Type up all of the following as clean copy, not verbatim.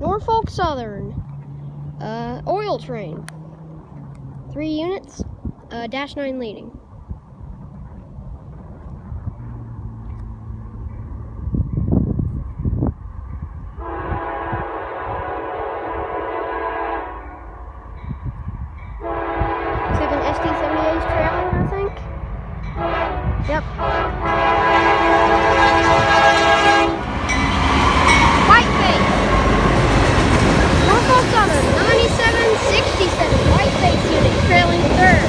Norfolk Southern, oil train. 3 units, -9 leading. Looks like an SD-78's trailing, I think. Yep. Whiteface. Norfolk Southern, 9767. Whiteface unit, trailing third.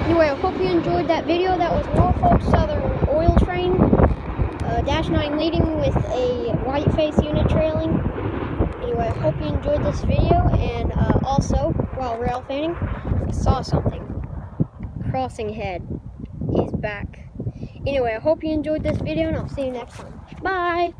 Anyway, I hope you enjoyed that video. That was Norfolk Southern oil train, -9 leading with a Whiteface unit trailing. Anyway, I hope you enjoyed this video, and also, while rail fanning, I saw something. Crossing head. He's back. Anyway, I hope you enjoyed this video, and I'll see you next time. Bye!